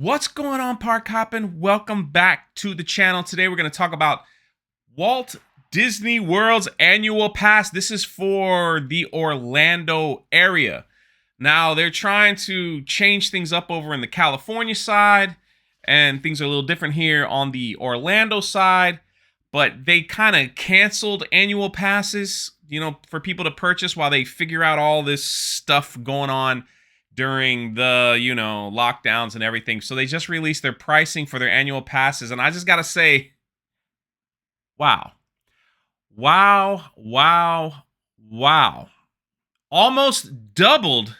What's going on, Park Hoppin? Welcome back to the channel. Today we're going to talk about Walt Disney World's annual pass. This is for the Orlando area. Now, they're trying to change things up over in the California side, and things are a little different here on the Orlando side, but they kind of canceled annual passes, for people to purchase while they figure out all this stuff going on during the, lockdowns and everything. So they just released their pricing for their annual passes. And I just got to say, wow. Wow, wow, wow. Almost doubled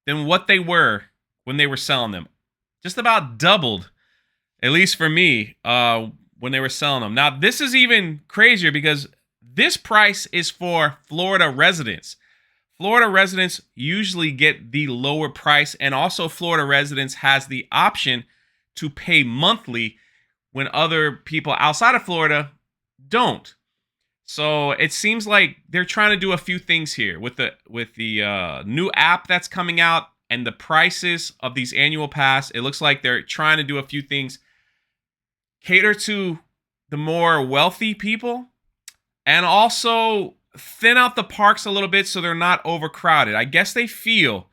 than what they were when they were selling them. Just about doubled, at least for me, when they were selling them. Now, this is even crazier because this price is for Florida residents. Florida residents usually get the lower price, and also Florida residents has the option to pay monthly when other people outside of Florida don't. So it seems like they're trying to do a few things here with the new app that's coming out and the prices of these annual pass. It looks like they're trying to do a few things, cater to the more wealthy people, and also thin out the parks a little bit so they're not overcrowded. I guess they feel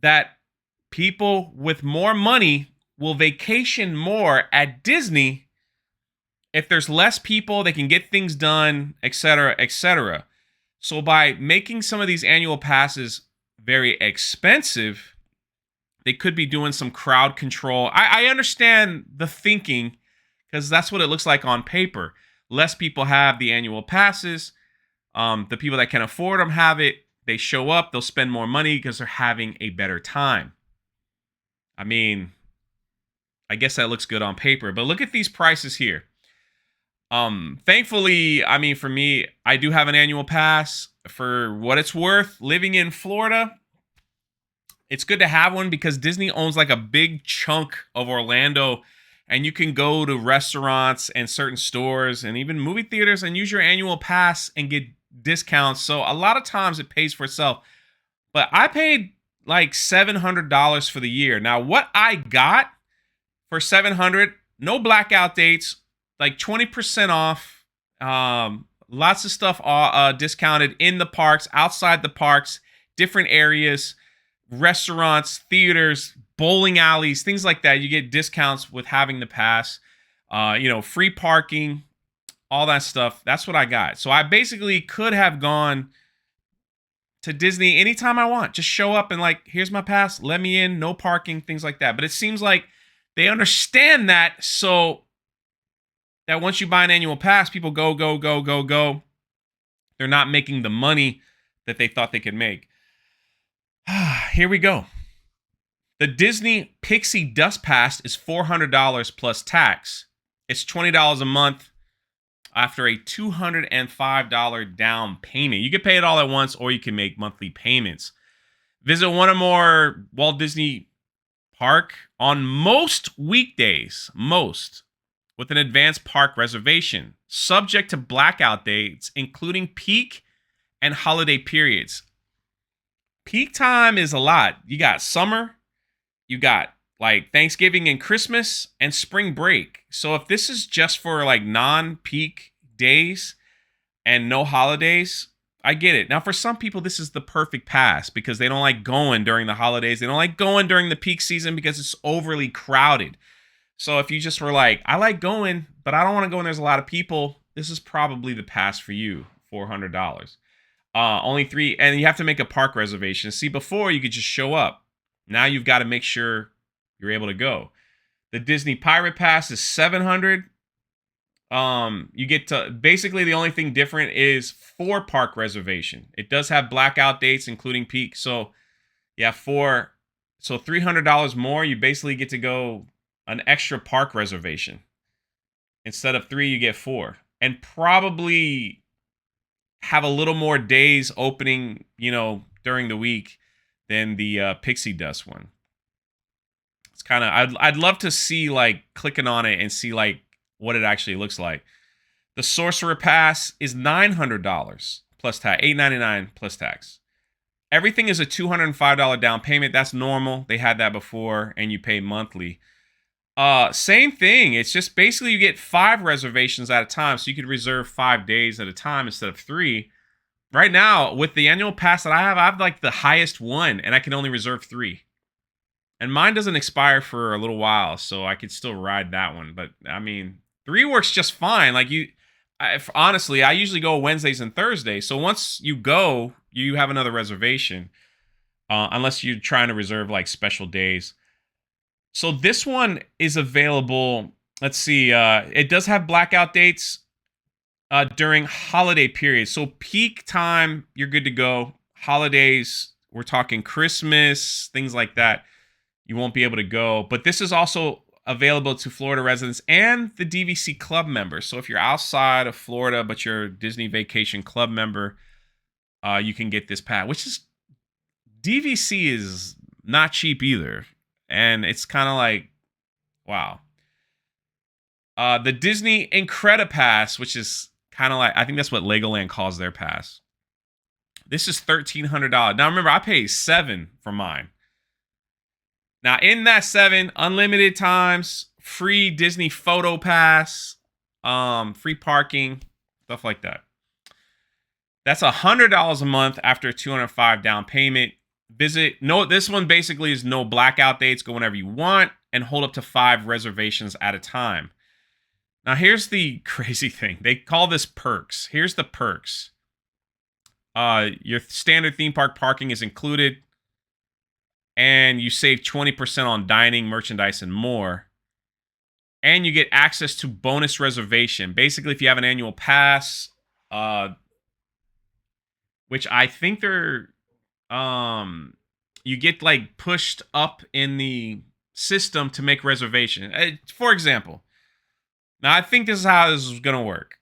that people with more money will vacation more at Disney. If there's less people, they can get things done, etc., etc. So by making some of these annual passes very expensive, they could be doing some crowd control. I understand the thinking, because that's what it looks like on paper. Less people have the annual passes. The people that can afford them have it. They show up. They'll spend more money because they're having a better time. I mean, I guess that looks good on paper. But look at these prices here. Thankfully, I mean, for me, I do have an annual pass. For what it's worth, living in Florida, it's good to have one because Disney owns like a big chunk of Orlando, and you can go to restaurants and certain stores and even movie theaters and use your annual pass and get discounts. So a lot of times it pays for itself. But I paid like $700 for the year. Now, what I got for $700, no blackout dates, like 20% off, lots of stuff discounted in the parks, outside the parks, different areas, restaurants, theaters, bowling alleys, things like that. You get discounts with having the pass, free parking, all that stuff. That's what I got. So I basically could have gone to Disney anytime I want. Just show up and like, here's my pass, let me in, no parking, things like that. But it seems like they understand that, so that once you buy an annual pass, people go, go, go, go, go. They're not making the money that they thought they could make. Here we go. The Disney Pixie Dust Pass is $400 plus tax. It's $20 a month after a $205 down payment. You can pay it all at once, or you can make monthly payments. Visit one or more Walt Disney Park on most weekdays, with an advanced park reservation, subject to blackout dates, including peak and holiday periods. Peak time is a lot. You got summer, you got like Thanksgiving and Christmas and spring break. So if this is just for like non-peak days and no holidays, I get it. Now, for some people, this is the perfect pass because they don't like going during the holidays. They don't like going during the peak season because it's overly crowded. So if you just were like, I like going, but I don't want to go when there's a lot of people, this is probably the pass for you, $400. Only three, and you have to make a park reservation. See, before you could just show up. Now you've got to make sure you're able to go. The Disney Pirate Pass is $700. You get to, basically the only thing different is for park reservation. It does have blackout dates, including peak. So yeah, so $300 more, you basically get to go an extra park reservation. Instead of 3, you get 4. And probably have a little more days opening, during the week than the Pixie Dust one. It's kind of, I'd love to see, like, clicking on it and see, like, what it actually looks like. The Sorcerer Pass is $900 plus tax, $899 plus tax. Everything is a $205 down payment. That's normal. They had that before, and you pay monthly. Same thing. It's just basically you get 5 reservations at a time, so you could reserve 5 days at a time instead of 3. Right now, with the annual pass that I have like the highest one, and I can only reserve 3. And mine doesn't expire for a little while, so I could still ride that one. But I mean, 3 works just fine. Like honestly, I usually go Wednesdays and Thursdays. So once you go, you have another reservation, unless you're trying to reserve like special days. So this one is available. Let's see. It does have blackout dates during holiday periods. So peak time, you're good to go. Holidays, we're talking Christmas, things like that, you won't be able to go. But this is also available to Florida residents and the DVC Club members. So if you're outside of Florida, but you're a Disney Vacation Club member, you can get this pass, which is, DVC is not cheap either. And it's kind of like, wow. The Disney Incredi Pass, which is kind of like, I think that's what Legoland calls their pass. This is $1,300. Now remember, I paid $7 for mine. Now in that $7, unlimited times, free Disney photo pass, free parking, stuff like that. That's $100 a month after a $205 down payment. This one basically is no blackout dates. Go whenever you want and hold up to 5 reservations at a time. Now, here's the crazy thing. They call this perks. Here's the perks. Your standard theme park parking is included, and you save 20% on dining, merchandise, and more. And you get access to bonus reservation. Basically, if you have an annual pass, which I think they're... you get like pushed up in the system to make reservation. For example, now I think this is how this is going to work.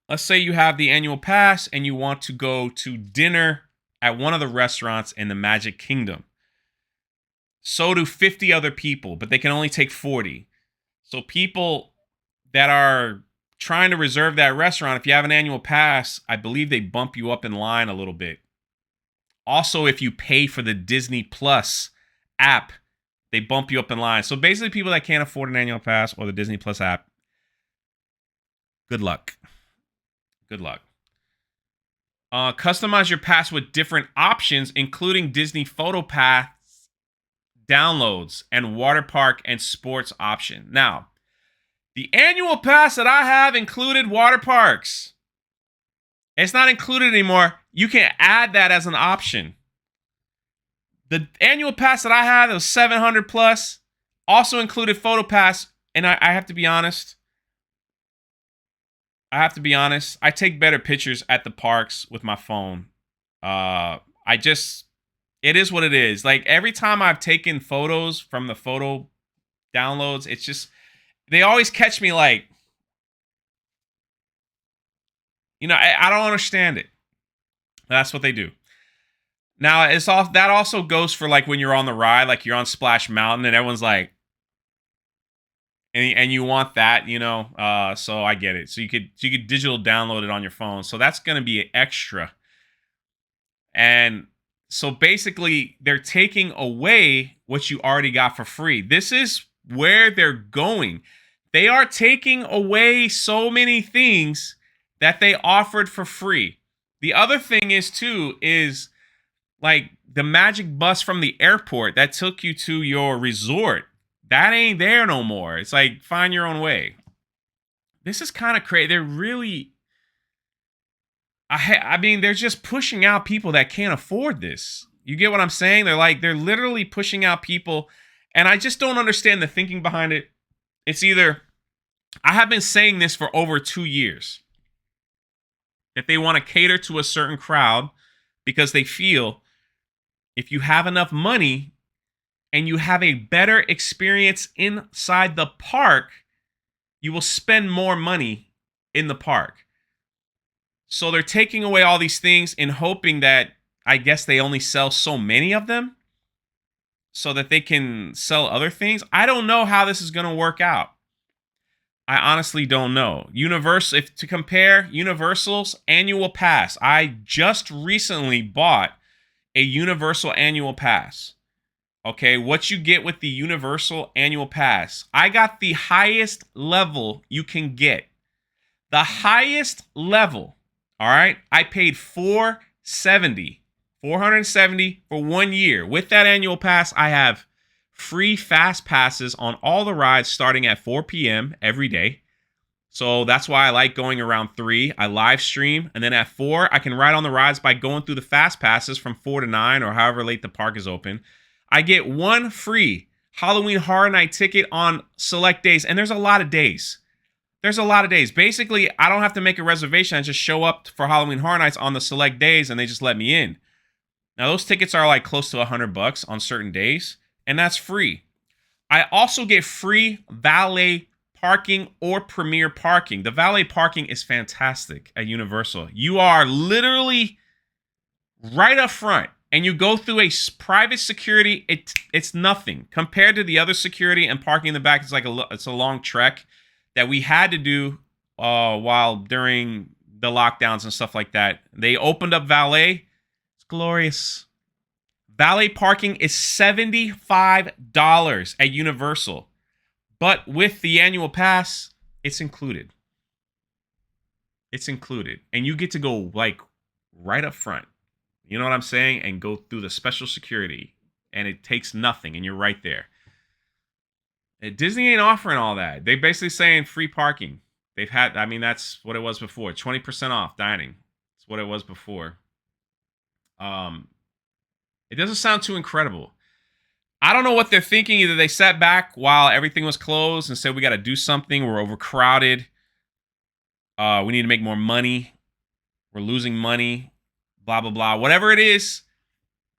Let's say you have the annual pass and you want to go to dinner at one of the restaurants in the Magic Kingdom. So do 50 other people, but they can only take 40. So people that are trying to reserve that restaurant, if you have an annual pass, I believe they bump you up in line a little bit. Also, if you pay for the Disney Plus app, they bump you up in line. So basically, people that can't afford an annual pass or the Disney Plus app, good luck. Good luck. Customize your pass with different options, including Disney Photo Pass downloads and water park and sports option. Now, the annual pass that I have included water parks. It's not included anymore. You can add that as an option. The annual pass that I had, it was $700 plus, also included photo pass. And I have to be honest. I take better pictures at the parks with my phone. It is what it is. Like every time I've taken photos from the photo downloads, it's just, they always catch me like, I don't understand it. That's what they do. Now, that also goes for like when you're on the ride, like you're on Splash Mountain and everyone's like, and you want that, so I get it. So you could digital download it on your phone. So that's going to be extra. And so basically they're taking away what you already got for free. This is where they're going. They are taking away so many things that they offered for free. The other thing is like the magic bus from the airport that took you to your resort. That ain't there no more. It's like, find your own way. This is kind of crazy. They're really, I mean, they're just pushing out people that can't afford this. You get what I'm saying? They're literally pushing out people. And I just don't understand the thinking behind it. It's either, I have been saying this for over 2 years, that they want to cater to a certain crowd because they feel if you have enough money and you have a better experience inside the park, you will spend more money in the park. So they're taking away all these things in hoping that, I guess they only sell so many of them so that they can sell other things. I don't know how this is going to work out. I honestly don't know. If to compare Universal's annual pass, I just recently bought a Universal Annual Pass. Okay, what you get with the Universal Annual Pass. I got the highest level you can get. The highest level, all right? I paid $470 for 1 year. With that annual pass, I have free fast passes on all the rides starting at 4 p.m. every day. So that's why I like going around 3. I live stream, and then at 4, I can ride on the rides by going through the fast passes from 4 to 9 or however late the park is open. I get 1 free Halloween Horror Night ticket on select days, and there's a lot of days. Basically, I don't have to make a reservation. I just show up for Halloween Horror Nights on the select days, and they just let me in. Now, those tickets are like close to $100 on certain days, and that's free. I also get free valet parking or premier parking. The valet parking is fantastic at Universal. You are literally right up front, and you go through a private security. It's nothing compared to the other security and parking in the back. It's a long trek that we had to do while during the lockdowns and stuff like that. They opened up valet. It's glorious. Valet parking is $75 at Universal. But with the annual pass, it's included. It's included. And you get to go like right up front. You know what I'm saying? And go through the special security. And it takes nothing. And you're right there. Disney ain't offering all that. They basically saying free parking. That's what it was before. 20% off dining. That's what it was before. It doesn't sound too incredible. I don't know what they're thinking. Either they sat back while everything was closed and said, we got to do something. We're overcrowded. We need to make more money. We're losing money. Blah, blah, blah. Whatever it is,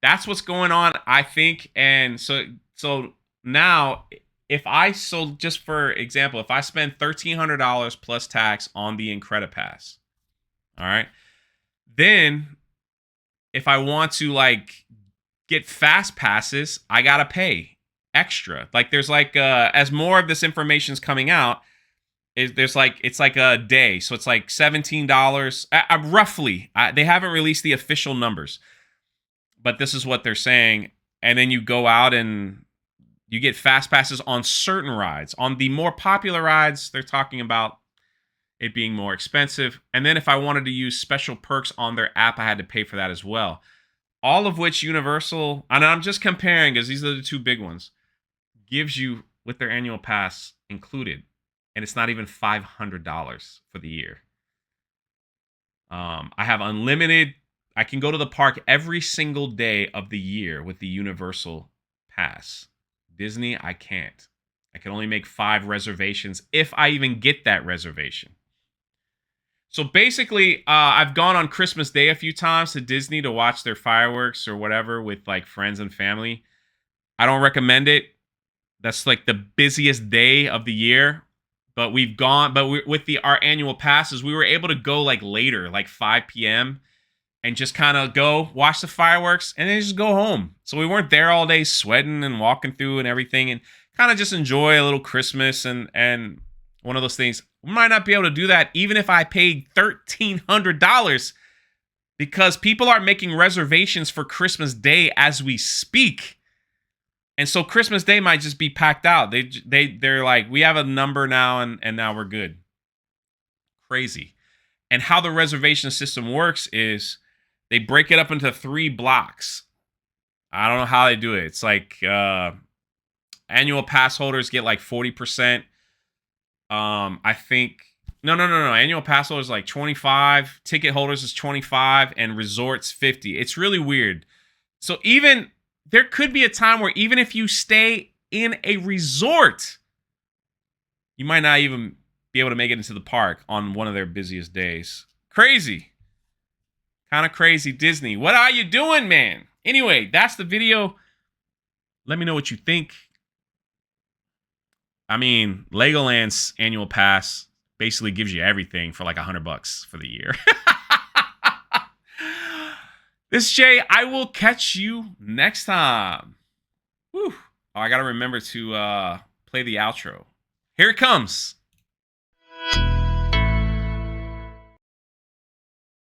that's what's going on, I think. And so now, just for example, if I spend $1,300 plus tax on the Incredipass, all right, then if I want to like get fast passes, I gotta pay extra. Like there's like as more of this information is coming out, it's like a day, so it's like $17 roughly. They haven't released the official numbers, but this is what they're saying. And then you go out and you get fast passes on certain rides. On the more popular rides, they're talking about it being more expensive. And then if I wanted to use special perks on their app, I had to pay for that as well. All of which Universal, and I'm just comparing because these are the two big ones, gives you with their annual pass included. And it's not even $500 for the year. I have unlimited. I can go to the park every single day of the year with the Universal Pass. Disney, I can't. I can only make 5 reservations if I even get that reservation. So basically, I've gone on Christmas Day a few times to Disney to watch their fireworks or whatever with like friends and family. I don't recommend it. That's like the busiest day of the year. But with our annual passes, we were able to go like later, like 5 p.m. and just kind of go watch the fireworks and then just go home. So we weren't there all day sweating and walking through and everything, and kind of just enjoy a little Christmas and one of those things. We might not be able to do that even if I paid $1,300 because people are making reservations for Christmas Day as we speak. And so Christmas Day might just be packed out. They're like, we have a number now and now we're good. Crazy. And how the reservation system works is they break it up into 3 blocks. I don't know how they do it. It's like annual pass holders get like 40%. I think no. Annual pass holders like 25, ticket holders is 25, and resorts 50. It's really weird. So even there could be a time where even if you stay in a resort, you might not even be able to make it into the park on one of their busiest days. Crazy. Kind of crazy, Disney. What are you doing, man? Anyway, that's the video. Let me know what you think. I mean, Legoland's annual pass basically gives you everything for like $100 for the year. This is Jay. I will catch you next time. Whew. Oh, I got to remember to play the outro. Here it comes.